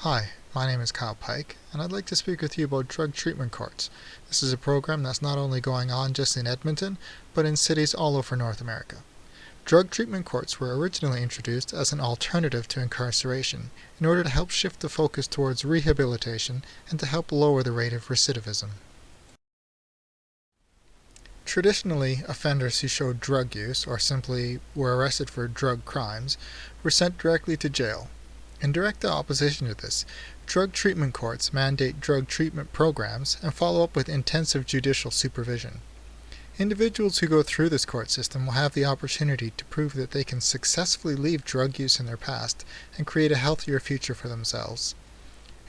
Hi, my name is Kyle Pike, and I'd like to speak with you about drug treatment courts. This is a program that's not only going on just in Edmonton, but in cities all over North America. Drug treatment courts were originally introduced as an alternative to incarceration in order to help shift the focus towards rehabilitation and to help lower the rate of recidivism. Traditionally, offenders who showed drug use or simply were arrested for drug crimes were sent directly to jail. In direct opposition to this, drug treatment courts mandate drug treatment programs and follow up with intensive judicial supervision. Individuals who go through this court system will have the opportunity to prove that they can successfully leave drug use in their past and create a healthier future for themselves.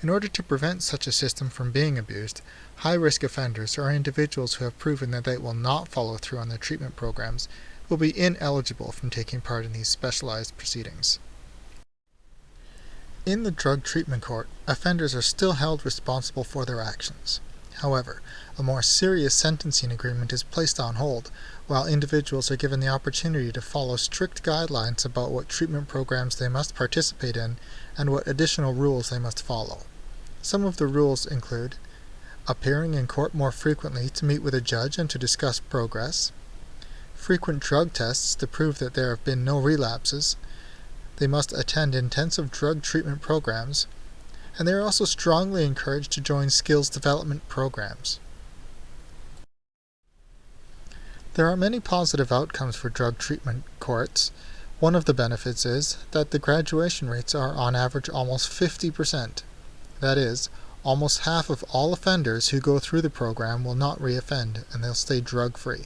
In order to prevent such a system from being abused, high-risk offenders or individuals who have proven that they will not follow through on their treatment programs will be ineligible from taking part in these specialized proceedings. In the drug treatment court, offenders are still held responsible for their actions. However, a more serious sentencing agreement is placed on hold, while individuals are given the opportunity to follow strict guidelines about what treatment programs they must participate in and what additional rules they must follow. Some of the rules include appearing in court more frequently to meet with a judge and to discuss progress, frequent drug tests to prove that there have been no relapses. They must attend intensive drug treatment programs, and they are also strongly encouraged to join skills development programs. There are many positive outcomes for drug treatment courts. One of the benefits is that the graduation rates are on average almost 50%. That is, almost half of all offenders who go through the program will not reoffend, and they'll stay drug-free.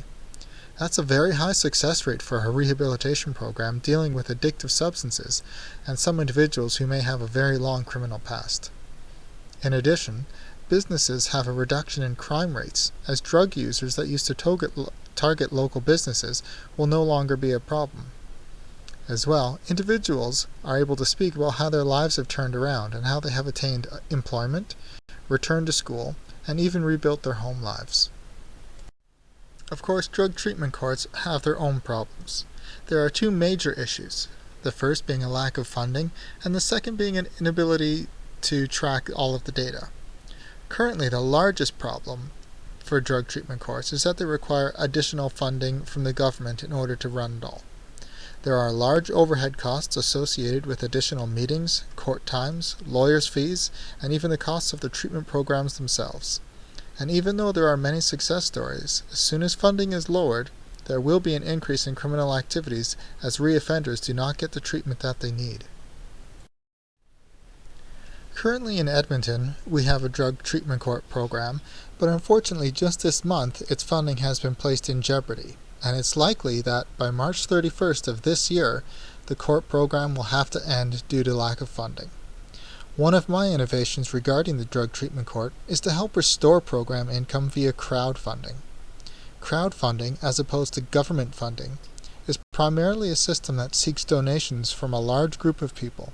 That's a very high success rate for a rehabilitation program dealing with addictive substances and some individuals who may have a very long criminal past. In addition, businesses have a reduction in crime rates, as drug users that used to target local businesses will no longer be a problem. As well, individuals are able to speak about how their lives have turned around and how they have attained employment, returned to school, and even rebuilt their home lives. Of course, drug treatment courts have their own problems. There are two major issues, the first being a lack of funding, and the second being an inability to track all of the data. Currently, the largest problem for drug treatment courts is that they require additional funding from the government in order to run it all. There are large overhead costs associated with additional meetings, court times, lawyers' fees, and even the costs of the treatment programs themselves. And even though there are many success stories, as soon as funding is lowered, there will be an increase in criminal activities as reoffenders do not get the treatment that they need. Currently in Edmonton, we have a drug treatment court program, but unfortunately just this month its funding has been placed in jeopardy, and it's likely that by March 31st of this year, the court program will have to end due to lack of funding. One of my innovations regarding the drug treatment court is to help restore program income via crowdfunding. Crowdfunding, as opposed to government funding, is primarily a system that seeks donations from a large group of people.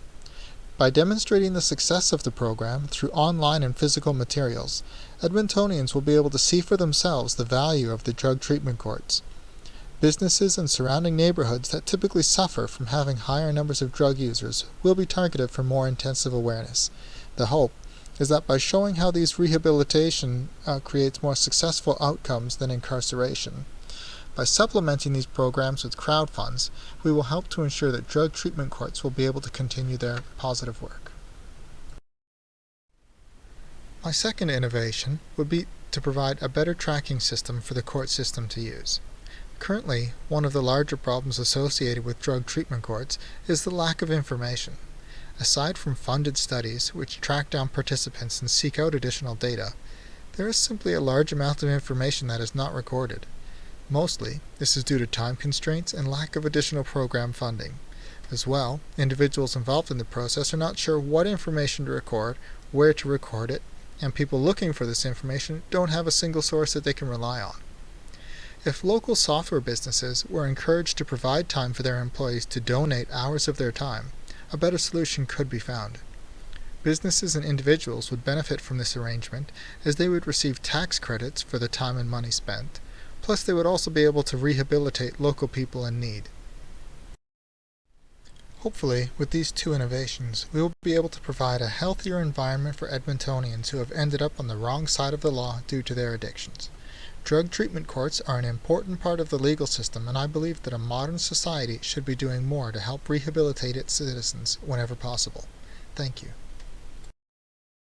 By demonstrating the success of the program through online and physical materials, Edmontonians will be able to see for themselves the value of the drug treatment courts. Businesses and surrounding neighborhoods that typically suffer from having higher numbers of drug users will be targeted for more intensive awareness. The hope is that by showing how these rehabilitation creates more successful outcomes than incarceration, by supplementing these programs with crowd funds, we will help to ensure that drug treatment courts will be able to continue their positive work. My second innovation would be to provide a better tracking system for the court system to use. Currently, one of the larger problems associated with drug treatment courts is the lack of information. Aside from funded studies which track down participants and seek out additional data, there is simply a large amount of information that is not recorded. Mostly, this is due to time constraints and lack of additional program funding. As well, individuals involved in the process are not sure what information to record, where to record it, and people looking for this information don't have a single source that they can rely on. If local software businesses were encouraged to provide time for their employees to donate hours of their time, a better solution could be found. Businesses and individuals would benefit from this arrangement, as they would receive tax credits for the time and money spent, plus they would also be able to rehabilitate local people in need. Hopefully, with these two innovations, we will be able to provide a healthier environment for Edmontonians who have ended up on the wrong side of the law due to their addictions. Drug treatment courts are an important part of the legal system, and I believe that a modern society should be doing more to help rehabilitate its citizens whenever possible. Thank you.